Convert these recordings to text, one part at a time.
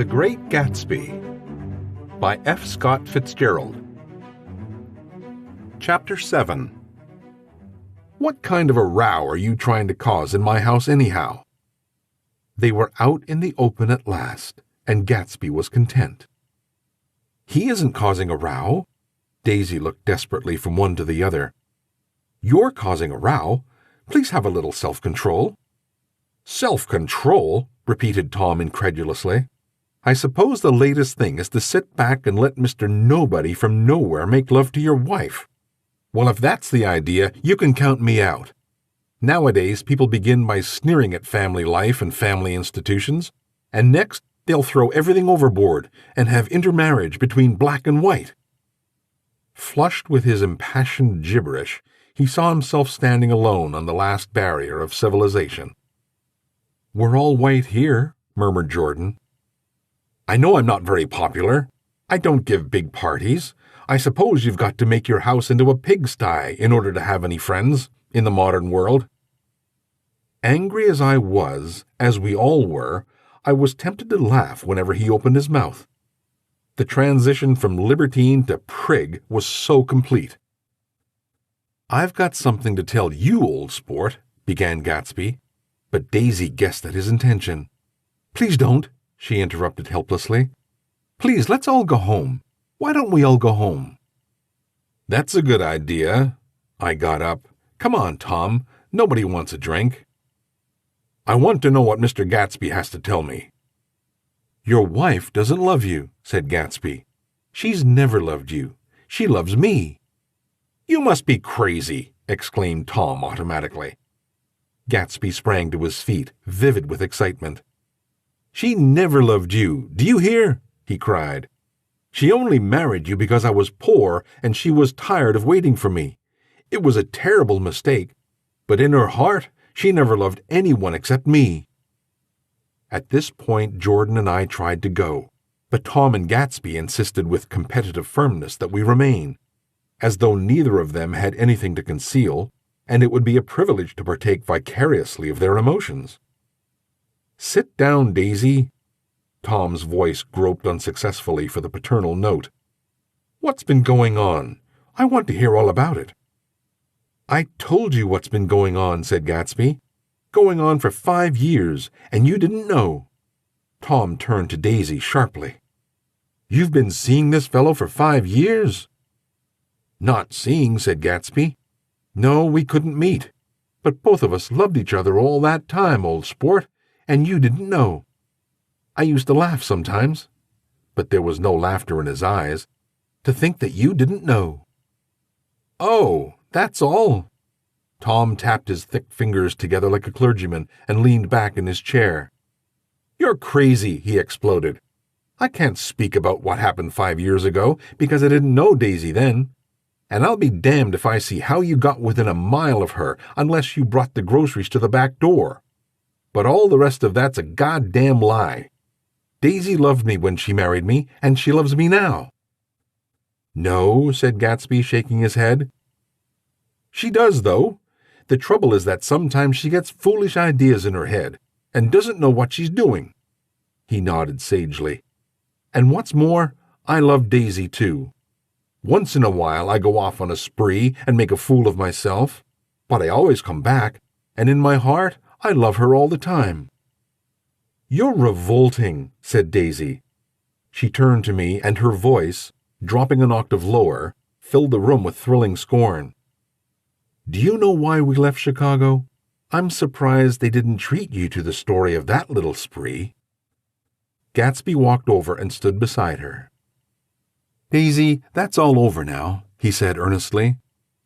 The Great Gatsby by F. Scott Fitzgerald. Chapter 7. What kind of a row are you trying to cause in my house anyhow? They were out in the open at last, and Gatsby was content. He isn't causing a row. Daisy looked desperately from one to the other. You're causing a row. Please have a little self-control. Self-control? Repeated Tom incredulously. I suppose the latest thing is to sit back and let Mr. Nobody from nowhere make love to your wife. Well, if that's the idea, you can count me out. Nowadays, people begin by sneering at family life and family institutions, and next they'll throw everything overboard and have intermarriage between black and white. Flushed with his impassioned gibberish, he saw himself standing alone on the last barrier of civilization. We're all white here, murmured Jordan. I know I'm not very popular. I don't give big parties. I suppose you've got to make your house into a pigsty in order to have any friends in the modern world. Angry as I was, as we all were, I was tempted to laugh whenever he opened his mouth. The transition from libertine to prig was so complete. I've got something to tell you, old sport, began Gatsby, but Daisy guessed at his intention. Please don't, she interrupted helplessly. Please, let's all go home. Why don't we all go home? That's a good idea. I got up. Come on, Tom. Nobody wants a drink. I want to know what Mr. Gatsby has to tell me. Your wife doesn't love you, said Gatsby. She's never loved you. She loves me. You must be crazy, exclaimed Tom automatically. Gatsby sprang to his feet, vivid with excitement. She never loved you, do you hear? He cried. She only married you because I was poor and she was tired of waiting for me. It was a terrible mistake, but in her heart, she never loved anyone except me. At this point, Jordan and I tried to go, but Tom and Gatsby insisted with competitive firmness that we remain, as though neither of them had anything to conceal, and it would be a privilege to partake vicariously of their emotions. Sit down, Daisy. Tom's voice groped unsuccessfully for the paternal note. What's been going on? I want to hear all about it. I told you what's been going on, said Gatsby. Going on for 5 years, and you didn't know. Tom turned to Daisy sharply. You've been seeing this fellow for 5 years? Not seeing, said Gatsby. No, we couldn't meet. But both of us loved each other all that time, old sport, and you didn't know. I used to laugh sometimes, but there was no laughter in his eyes, to think that you didn't know. Oh, that's all. Tom tapped his thick fingers together like a clergyman and leaned back in his chair. You're crazy, he exploded. I can't speak about what happened 5 years ago because I didn't know Daisy then. And I'll be damned if I see how you got within a mile of her unless you brought the groceries to the back door. But all the rest of that's a goddamn lie. Daisy loved me when she married me, and she loves me now. No, said Gatsby, shaking his head. She does, though. The trouble is that sometimes she gets foolish ideas in her head and doesn't know what she's doing. He nodded sagely. And what's more, I love Daisy, too. Once in a while I go off on a spree and make a fool of myself, but I always come back, and in my heart I love her all the time. You're revolting, said Daisy. She turned to me, and her voice, dropping an octave lower, filled the room with thrilling scorn. Do you know why we left Chicago? I'm surprised they didn't treat you to the story of that little spree. Gatsby walked over and stood beside her. Daisy, that's all over now, he said earnestly.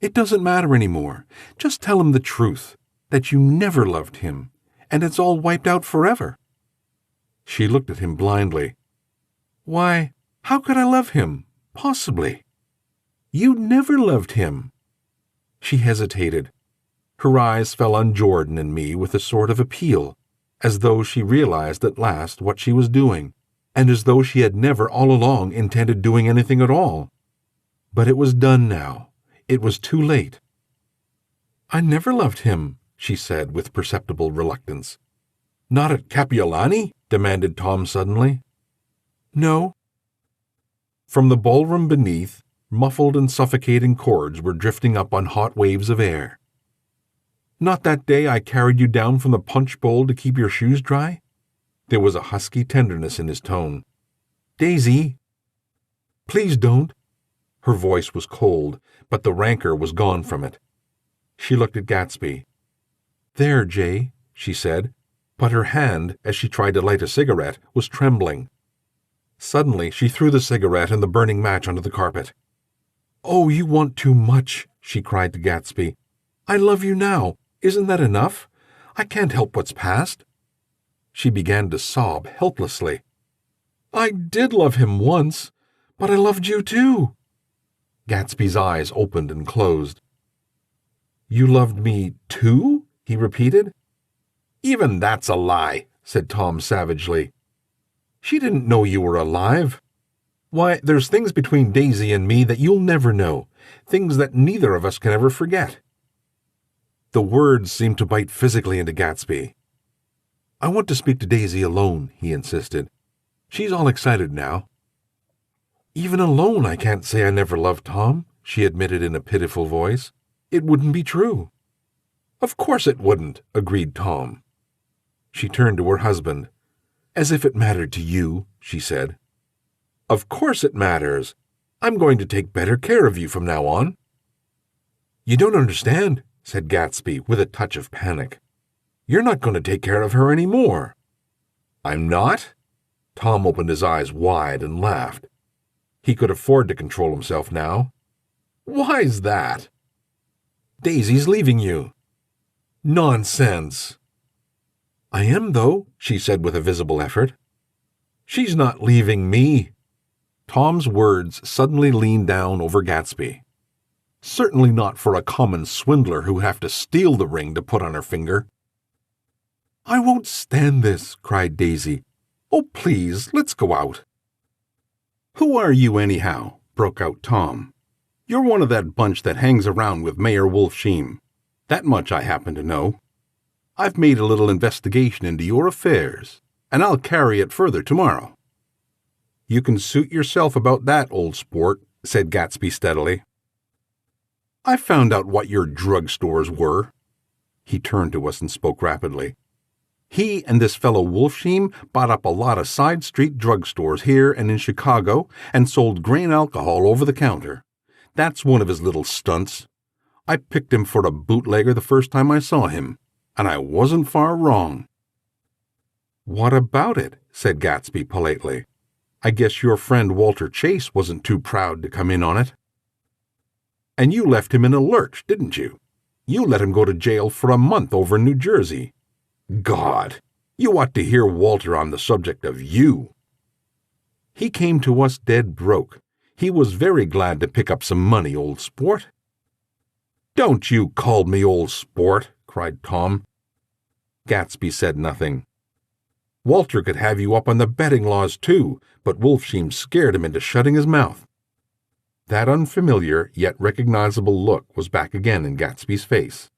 It doesn't matter anymore. Just tell him the truth, that you never loved him, and it's all wiped out forever. She looked at him blindly. Why, how could I love him? Possibly. You never loved him. She hesitated. Her eyes fell on Jordan and me with a sort of appeal, as though she realized at last what she was doing, and as though she had never all along intended doing anything at all. But it was done now. It was too late. I never loved him, she said with perceptible reluctance. Not at Kapiolani? Demanded Tom suddenly. No. From the ballroom beneath, muffled and suffocating chords were drifting up on hot waves of air. Not that day I carried you down from the punch bowl to keep your shoes dry? There was a husky tenderness in his tone. Daisy! Please don't. Her voice was cold, but the rancor was gone from it. She looked at Gatsby. There, Jay, she said, but her hand, as she tried to light a cigarette, was trembling. Suddenly, she threw the cigarette and the burning match onto the carpet. Oh, you want too much, she cried to Gatsby. I love you now. Isn't that enough? I can't help what's past. She began to sob helplessly. I did love him once, but I loved you too. Gatsby's eyes opened and closed. You loved me too? He repeated. Even that's a lie, said Tom savagely. She didn't know you were alive. Why, there's things between Daisy and me that you'll never know, things that neither of us can ever forget. The words seemed to bite physically into Gatsby. I want to speak to Daisy alone, he insisted. She's all excited now. Even alone I can't say I never loved Tom, she admitted in a pitiful voice. It wouldn't be true. Of course it wouldn't, agreed Tom. She turned to her husband. As if it mattered to you, she said. Of course it matters. I'm going to take better care of you from now on. You don't understand, said Gatsby with a touch of panic. You're not going to take care of her any more. I'm not? Tom opened his eyes wide and laughed. He could afford to control himself now. Why's that? Daisy's leaving you. Nonsense. I am, though, she said with a visible effort. She's not leaving me. Tom's words suddenly leaned down over Gatsby. Certainly not for a common swindler who'd have to steal the ring to put on her finger. I won't stand this, cried Daisy. Oh, please, let's go out. Who are you, anyhow? Broke out Tom. You're one of that bunch that hangs around with Mayor Wolfsheim. That much I happen to know. I've made a little investigation into your affairs, and I'll carry it further tomorrow. You can suit yourself about that, old sport, said Gatsby steadily. I found out what your drugstores were. He turned to us and spoke rapidly. He and this fellow Wolfsheim bought up a lot of side street drugstores here and in Chicago and sold grain alcohol over the counter. That's one of his little stunts. I picked him for a bootlegger the first time I saw him, and I wasn't far wrong. What about it? Said Gatsby politely. I guess your friend Walter Chase wasn't too proud to come in on it. And you left him in a lurch, didn't you? You let him go to jail for a month over in New Jersey. God, you ought to hear Walter on the subject of you. He came to us dead broke. He was very glad to pick up some money, old sport. Don't you call me old sport, cried Tom. Gatsby said nothing. Walter could have you up on the betting laws too, but Wolfsheim scared him into shutting his mouth. That unfamiliar yet recognizable look was back again in Gatsby's face.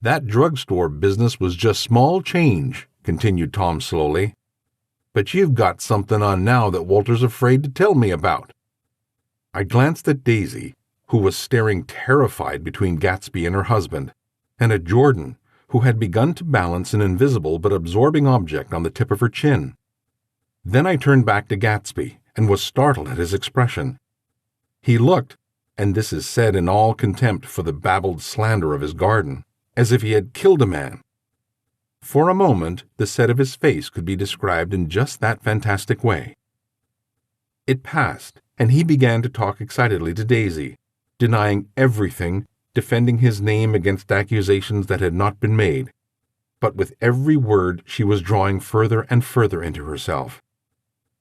That drugstore business was just small change, continued Tom slowly. But you've got something on now that Walter's afraid to tell me about. I glanced at Daisy, who was staring terrified between Gatsby and her husband, and at Jordan, who had begun to balance an invisible but absorbing object on the tip of her chin. Then I turned back to Gatsby and was startled at his expression. He looked, and this is said in all contempt for the babbled slander of his garden, as if he had killed a man. For a moment, the set of his face could be described in just that fantastic way. It passed, and he began to talk excitedly to Daisy, denying everything, defending his name against accusations that had not been made. But with every word she was drawing further and further into herself.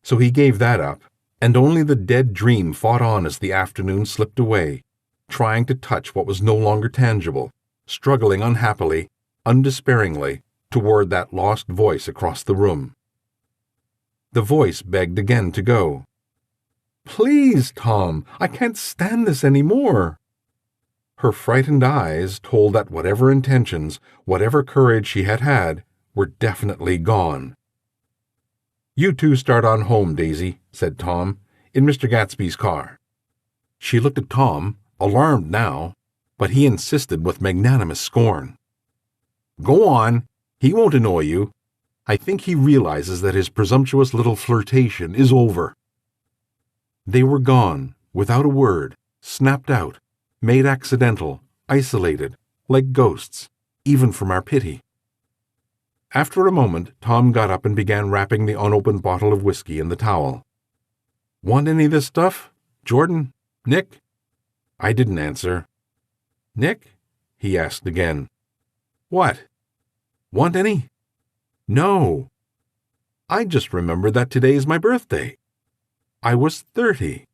So he gave that up, and only the dead dream fought on as the afternoon slipped away, trying to touch what was no longer tangible, struggling unhappily, undespairingly, toward that lost voice across the room. The voice begged again to go. Please, Tom, I can't stand this any more. Her frightened eyes told that whatever intentions, whatever courage she had had, were definitely gone. "You two start on home, Daisy," said Tom, "in Mr. Gatsby's car." She looked at Tom, alarmed now, but he insisted with magnanimous scorn. "Go on. He won't annoy you. I think he realizes that his presumptuous little flirtation is over." They were gone, without a word, snapped out, made accidental, isolated, like ghosts, even from our pity. After a moment, Tom got up and began wrapping the unopened bottle of whiskey in the towel. "Want any of this stuff? Jordan? Nick?" I didn't answer. "Nick?" he asked again. "What? Want any?" "No. I just remembered that today's my birthday. I was 30.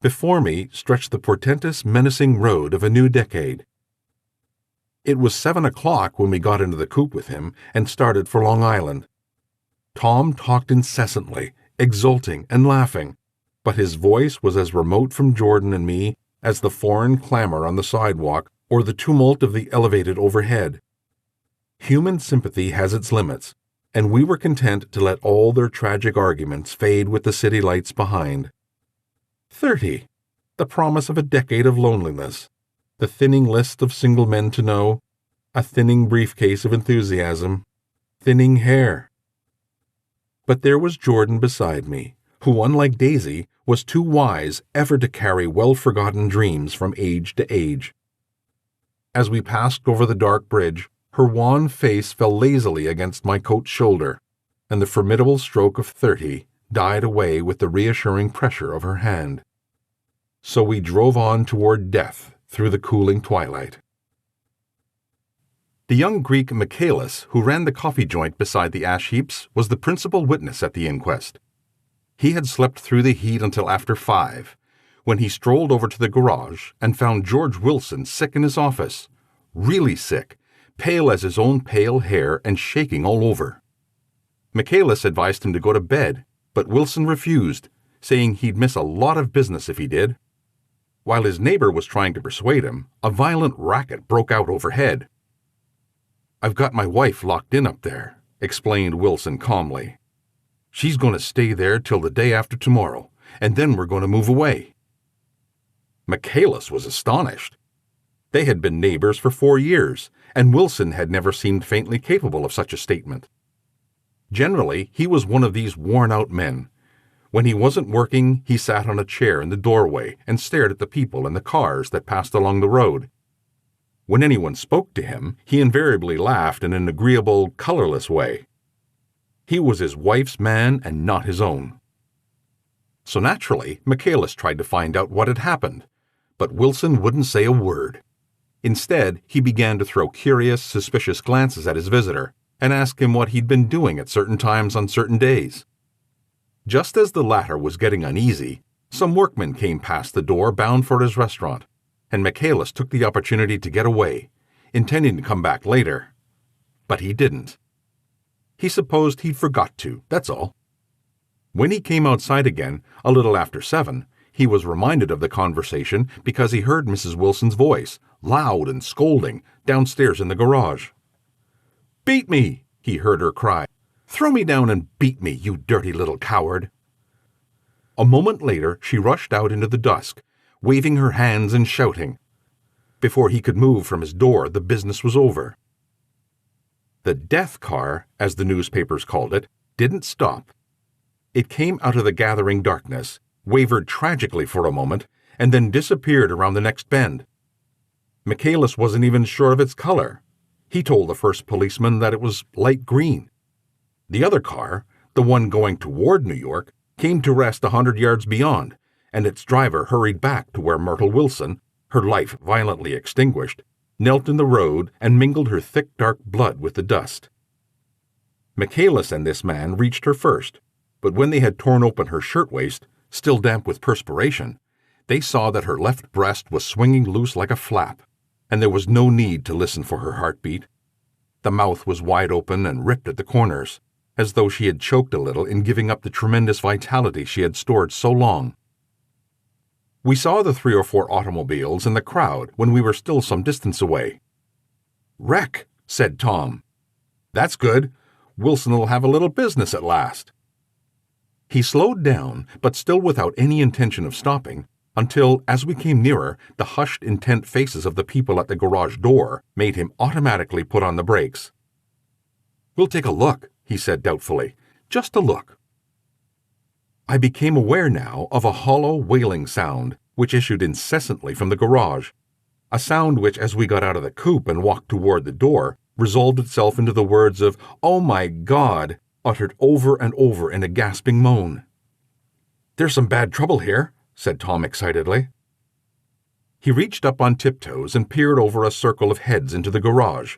Before me stretched the portentous, menacing road of a new decade. It was 7 o'clock when we got into the coupe with him and started for Long Island. Tom talked incessantly, exulting and laughing, but his voice was as remote from Jordan and me as the foreign clamor on the sidewalk or the tumult of the elevated overhead. Human sympathy has its limits, and we were content to let all their tragic arguments fade with the city lights behind. 30, the promise of a decade of loneliness, the thinning list of single men to know, a thinning briefcase of enthusiasm, thinning hair. But there was Jordan beside me, who, unlike Daisy, was too wise ever to carry well-forgotten dreams from age to age. As we passed over the dark bridge, her wan face fell lazily against my coat's shoulder, and the formidable stroke of 30 died away with the reassuring pressure of her hand. So we drove on toward death through the cooling twilight. The young Greek Michaelis, who ran the coffee joint beside the ash heaps, was the principal witness at the inquest. He had slept through the heat until after 5, when he strolled over to the garage and found George Wilson sick in his office, really sick, pale as his own pale hair and shaking all over. Michaelis advised him to go to bed, but Wilson refused, saying he'd miss a lot of business if he did. While his neighbor was trying to persuade him, a violent racket broke out overhead. "I've got my wife locked in up there," explained Wilson calmly. "She's going to stay there till the day after tomorrow, and then we're going to move away." Michaelis was astonished. They had been neighbors for 4 years, and Wilson had never seemed faintly capable of such a statement. Generally, he was one of these worn-out men. When he wasn't working, he sat on a chair in the doorway and stared at the people and the cars that passed along the road. When anyone spoke to him, he invariably laughed in an agreeable, colorless way. He was his wife's man and not his own. So naturally, Michaelis tried to find out what had happened, but Wilson wouldn't say a word. Instead, he began to throw curious, suspicious glances at his visitor and ask him what he'd been doing at certain times on certain days. Just as the latter was getting uneasy, some workmen came past the door bound for his restaurant, and Michaelis took the opportunity to get away, intending to come back later. But he didn't. He supposed he'd forgot to, that's all. When he came outside again, a little after 7, he was reminded of the conversation because he heard Mrs. Wilson's voice, loud and scolding, downstairs in the garage. "Beat me!" he heard her cry. "Throw me down and beat me, you dirty little coward!" A moment later, she rushed out into the dusk, waving her hands and shouting. Before he could move from his door, the business was over. The death car, as the newspapers called it, didn't stop. It came out of the gathering darkness, wavered tragically for a moment, and then disappeared around the next bend. Michaelis wasn't even sure of its color. He told the first policeman that it was light green. The other car, the one going toward New York, came to rest 100 yards beyond, and its driver hurried back to where Myrtle Wilson, her life violently extinguished, knelt in the road and mingled her thick dark blood with the dust. Michaelis and this man reached her first, but when they had torn open her shirtwaist, still damp with perspiration, they saw that her left breast was swinging loose like a flap, and there was no need to listen for her heartbeat. The mouth was wide open and ripped at the corners, as though she had choked a little in giving up the tremendous vitality she had stored so long. We saw the 3 or 4 automobiles and the crowd when we were still some distance away. "Wreck," said Tom. "That's good. Wilson'll have a little business at last." He slowed down, but still without any intention of stopping, until, as we came nearer, the hushed, intent faces of the people at the garage door made him automatically put on the brakes. "We'll take a look," he said doubtfully. "Just a look." I became aware now of a hollow, wailing sound which issued incessantly from the garage, a sound which, as we got out of the coupe and walked toward the door, resolved itself into the words of "Oh my God," uttered over and over in a gasping moan. "There's some bad trouble here," said Tom excitedly. He reached up on tiptoes and peered over a circle of heads into the garage,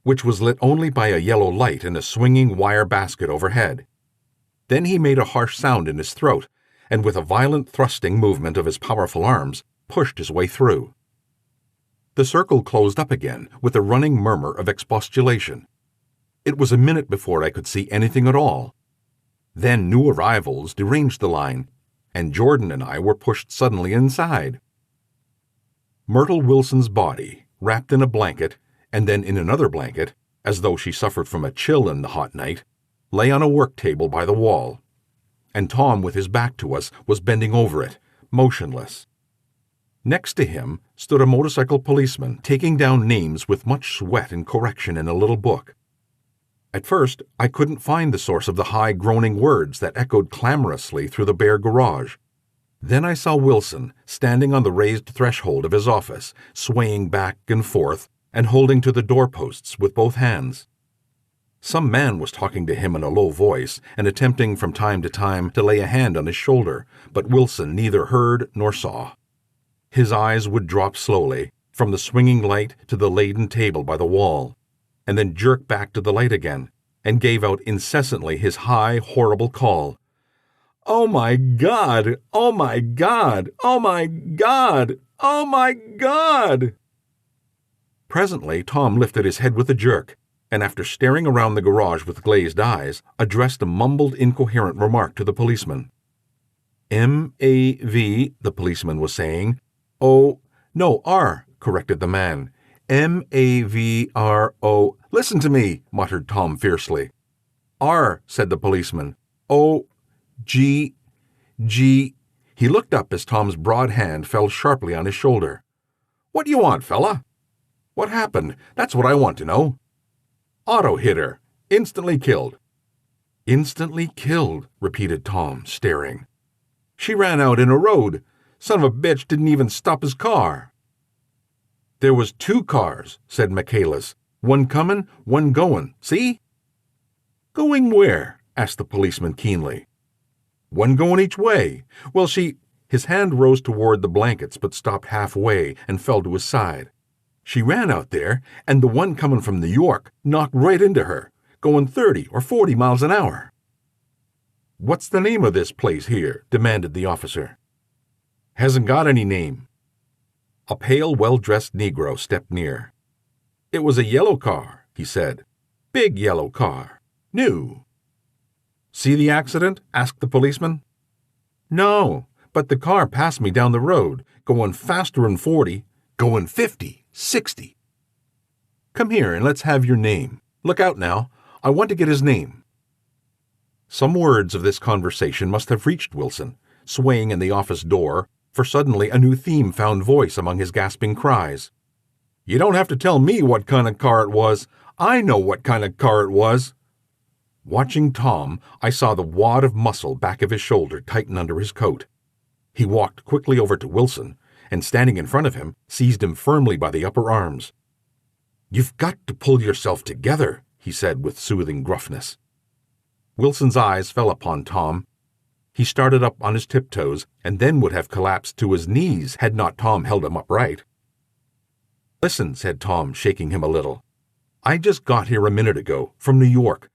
which was lit only by a yellow light and a swinging wire basket overhead. Then he made a harsh sound in his throat, and with a violent thrusting movement of his powerful arms, pushed his way through. The circle closed up again with a running murmur of expostulation. It was a minute before I could see anything at all. Then new arrivals deranged the line, and Jordan and I were pushed suddenly inside. Myrtle Wilson's body, wrapped in a blanket, and then in another blanket, as though she suffered from a chill in the hot night, lay on a work table by the wall, and Tom, with his back to us, was bending over it, motionless. Next to him stood a motorcycle policeman, taking down names with much sweat and correction in a little book. At first, I couldn't find the source of the high, groaning words that echoed clamorously through the bare garage. Then I saw Wilson, standing on the raised threshold of his office, swaying back and forth and holding to the doorposts with both hands. Some man was talking to him in a low voice and attempting from time to time to lay a hand on his shoulder, but Wilson neither heard nor saw. His eyes would drop slowly, from the swinging light to the laden table by the wall, and then jerk back to the light again, and gave out incessantly his high, horrible call. "Oh my God! Oh my God! Oh my God! Oh my God!" Presently Tom lifted his head with a jerk, and after staring around the garage with glazed eyes, addressed a mumbled, incoherent remark to the policeman. "M-A-V," the policeman was saying. "O, no, R," corrected the man. "M-A-V-R-O. Listen to me," muttered Tom fiercely. "R," said the policeman. "O, G, G." He looked up as Tom's broad hand fell sharply on his shoulder. "What do you want, fella?" "What happened? That's what I want to know." "Auto hit her. Instantly killed." "Instantly killed," repeated Tom, staring. "She ran out in a road. Son of a bitch didn't even stop his car." "There was 2 cars," said Michaelis. "One comin', one goin'. See?" "Going where?" asked the policeman keenly. "One going each way. Well, she—" His hand rose toward the blankets but stopped halfway and fell to his side. "She ran out there, and the one coming from New York knocked right into her, going 30 or 40 miles an hour." "What's the name of this place here?" demanded the officer. "Hasn't got any name." A pale, well-dressed Negro stepped near. "It was a yellow car," he said. "Big yellow car. New." "See the accident?" asked the policeman. "No, but the car passed me down the road, going faster'n 40, going 50, 60. Come here and let's have your name. Look out now. I want to get his name." Some words of this conversation must have reached Wilson, swaying in the office door, for suddenly a new theme found voice among his gasping cries. "You don't have to tell me what kind of car it was. I know what kind of car it was." Watching Tom, I saw the wad of muscle back of his shoulder tighten under his coat. He walked quickly over to Wilson, and standing in front of him, seized him firmly by the upper arms. "You've got to pull yourself together," he said with soothing gruffness. Wilson's eyes fell upon Tom. He started up on his tiptoes and then would have collapsed to his knees had not Tom held him upright. "Listen," said Tom, shaking him a little. "I just got here a minute ago, from New York.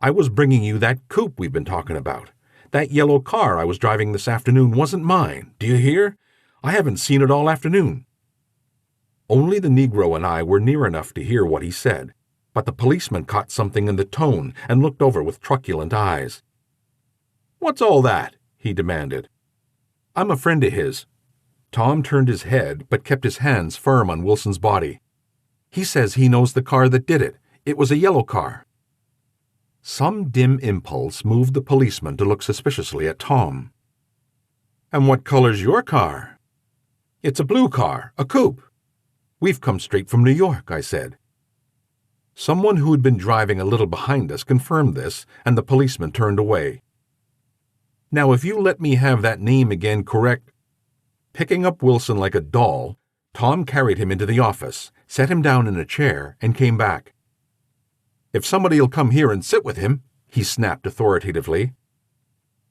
I was bringing you that coupe we've been talking about. That yellow car I was driving this afternoon wasn't mine. Do you hear? I haven't seen it all afternoon." Only the Negro and I were near enough to hear what he said, but the policeman caught something in the tone and looked over with truculent eyes. "What's all that?" he demanded. "I'm a friend of his." Tom turned his head but kept his hands firm on Wilson's body. "He says he knows the car that did it. It was a yellow car." Some dim impulse moved the policeman to look suspiciously at Tom. "And what color's your car?" "It's a blue car, a coupe." "We've come straight from New York," I said. Someone who had been driving a little behind us confirmed this, and the policeman turned away. "Now, if you let me have that name again correct—" Picking up Wilson like a doll, Tom carried him into the office, set him down in a chair, and came back. "If somebody'll come here and sit with him," he snapped authoritatively.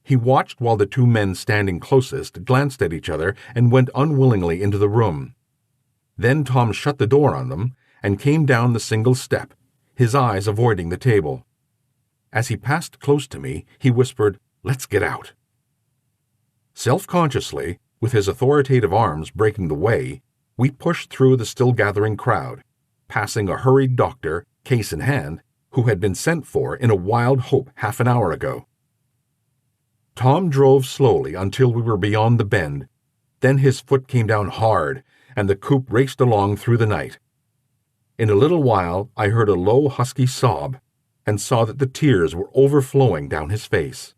He watched while the two men standing closest glanced at each other and went unwillingly into the room. Then Tom shut the door on them and came down the single step, his eyes avoiding the table. As he passed close to me, he whispered, "Let's get out." Self-consciously, with his authoritative arms breaking the way, we pushed through the still-gathering crowd, passing a hurried doctor, case in hand, who had been sent for in a wild hope half an hour ago. Tom drove slowly until we were beyond the bend. Then his foot came down hard, and the coupe raced along through the night. In a little while, I heard a low, husky sob, and saw that the tears were overflowing down his face.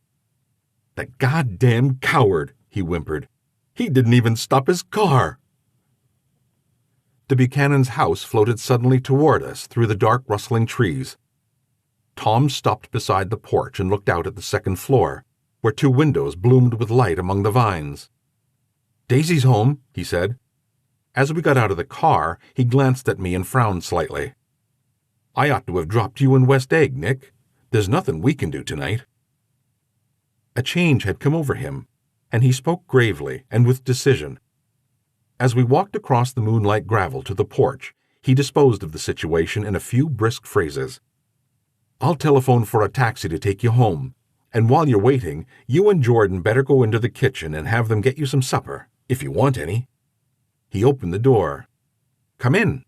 "The goddamn coward," he whimpered. "He didn't even stop his car." The Buchanan's house floated suddenly toward us through the dark, rustling trees. Tom stopped beside the porch and looked out at the second floor, where two windows bloomed with light among the vines. "Daisy's home," he said. As we got out of the car, he glanced at me and frowned slightly. "I ought to have dropped you in West Egg, Nick. There's nothing we can do tonight." A change had come over him, and he spoke gravely and with decision. As we walked across the moonlight gravel to the porch, he disposed of the situation in a few brisk phrases. "I'll telephone for a taxi to take you home, and while you're waiting, you and Jordan better go into the kitchen and have them get you some supper, if you want any." He opened the door. "Come in."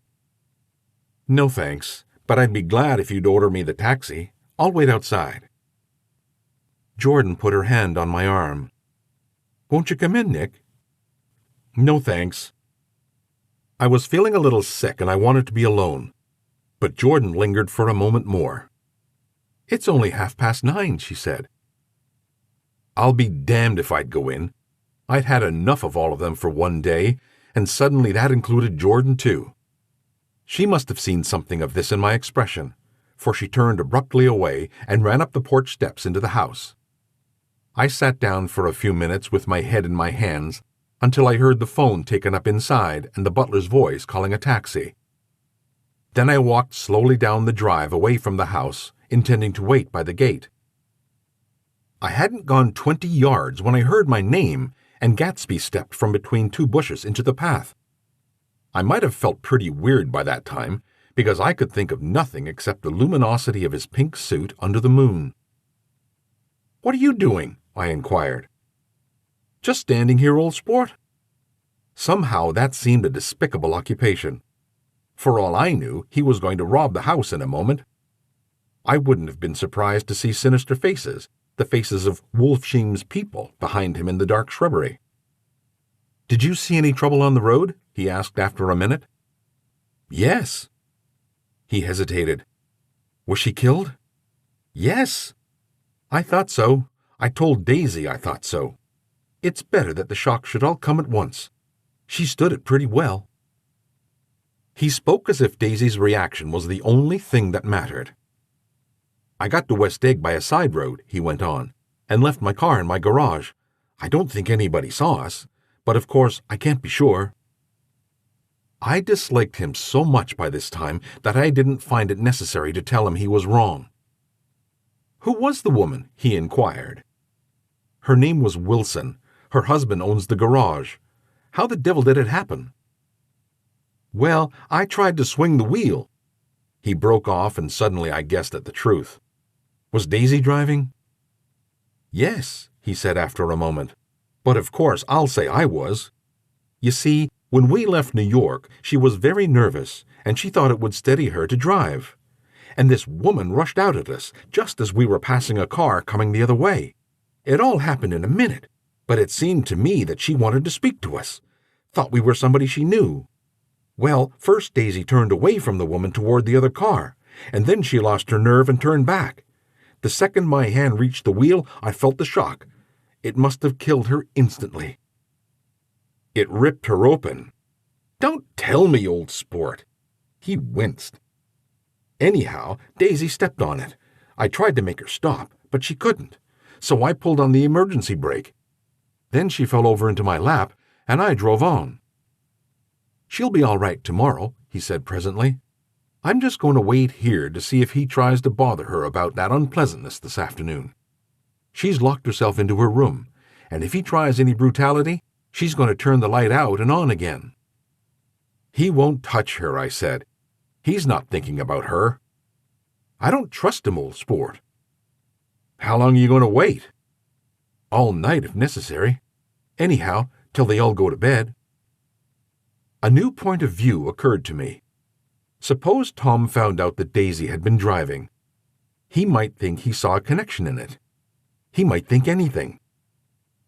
"No thanks, but I'd be glad if you'd order me the taxi. I'll wait outside." Jordan put her hand on my arm. "Won't you come in, Nick?" "No thanks." I was feeling a little sick and I wanted to be alone, but Jordan lingered for a moment more. "It's only 9:30, she said. I'll be damned if I'd go in. I'd had enough of all of them for one day, and suddenly that included Jordan too. She must have seen something of this in my expression, for she turned abruptly away and ran up the porch steps into the house. I sat down for a few minutes with my head in my hands until I heard the phone taken up inside and the butler's voice calling a taxi. Then I walked slowly down the drive away from the house, intending to wait by the gate. I hadn't gone 20 yards when I heard my name, and Gatsby stepped from between two bushes into the path. I might have felt pretty weird by that time, because I could think of nothing except the luminosity of his pink suit under the moon. "What are you doing?" I inquired. "Just standing here, old sport." Somehow that seemed a despicable occupation. For all I knew, he was going to rob the house in a moment. I wouldn't have been surprised to see sinister faces, the faces of Wolfsheim's people, behind him in the dark shrubbery. "Did you see any trouble on the road?" he asked after a minute. "Yes." He hesitated. "Was she killed?" "Yes." "I thought so. I told Daisy I thought so. It's better that the shock should all come at once. She stood it pretty well." He spoke as if Daisy's reaction was the only thing that mattered. "I got to West Egg by a side road," he went on, "and left my car in my garage. I don't think anybody saw us, but of course I can't be sure." I disliked him so much by this time that I didn't find it necessary to tell him he was wrong. "Who was the woman?" he inquired. "Her name was Wilson. Her husband owns the garage. How the devil did it happen?" "Well, I tried to swing the wheel." He broke off, and suddenly I guessed at the truth. "Was Daisy driving?" "Yes," he said after a moment. "But of course I'll say I was. You see, when we left New York, she was very nervous, and she thought it would steady her to drive. And this woman rushed out at us, just as we were passing a car coming the other way. It all happened in a minute, but it seemed to me that she wanted to speak to us. Thought we were somebody she knew. Well, first Daisy turned away from the woman toward the other car, and then she lost her nerve and turned back. The second my hand reached the wheel, I felt the shock. It must have killed her instantly. It ripped her open. Don't tell me, old sport. He winced. Anyhow, Daisy stepped on it. I tried to make her stop, but she couldn't, so I pulled on the emergency brake. Then she fell over into my lap, and I drove on. She'll be all right tomorrow, he said presently. I'm just going to wait here to see if he tries to bother her about that unpleasantness this afternoon. She's locked herself into her room, and if he tries any brutality, she's going to turn the light out and on again. He won't touch her, I said. He's not thinking about her. I don't trust him, old sport. How long are you going to wait? All night, if necessary. Anyhow, till they all go to bed. A new point of view occurred to me. Suppose Tom found out that Daisy had been driving. He might think he saw a connection in it. He might think anything.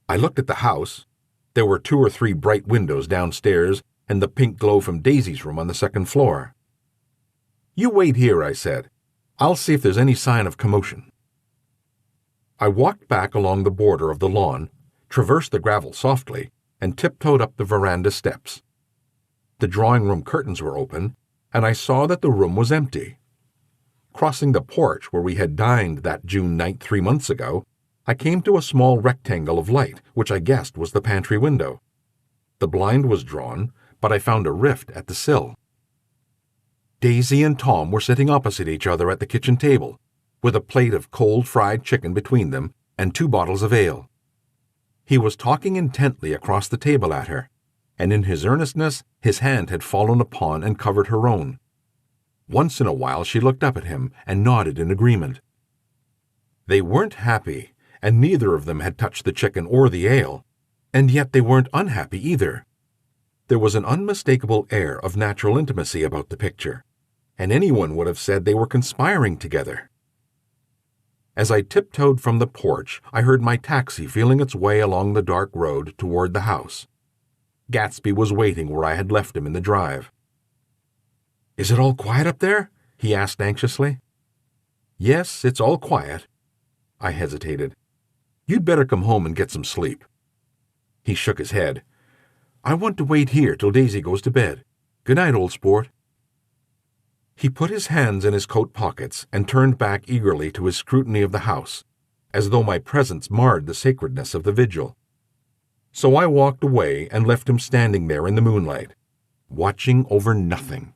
I looked at the house. There were 2 or 3 bright windows downstairs and the pink glow from Daisy's room on the second floor. You wait here, I said. I'll see if there's any sign of commotion. I walked back along the border of the lawn, traversed the gravel softly, and tiptoed up the veranda steps. The drawing-room curtains were open, and I saw that the room was empty. Crossing the porch where we had dined that June night 3 months ago, I came to a small rectangle of light, which I guessed was the pantry window. The blind was drawn, but I found a rift at the sill. Daisy and Tom were sitting opposite each other at the kitchen table, with a plate of cold fried chicken between them and 2 bottles of ale. He was talking intently across the table at her, and in his earnestness his hand had fallen upon and covered her own. Once in a while she looked up at him and nodded in agreement. They weren't happy, and neither of them had touched the chicken or the ale, and yet they weren't unhappy either. There was an unmistakable air of natural intimacy about the picture, and anyone would have said they were conspiring together. As I tiptoed from the porch, I heard my taxi feeling its way along the dark road toward the house. Gatsby was waiting where I had left him in the drive. "Is it all quiet up there?" he asked anxiously. "Yes, it's all quiet." I hesitated. "You'd better come home and get some sleep." He shook his head. "I want to wait here till Daisy goes to bed. Good night, old sport." He put his hands in his coat pockets and turned back eagerly to his scrutiny of the house, as though my presence marred the sacredness of the vigil. So I walked away and left him standing there in the moonlight, watching over nothing.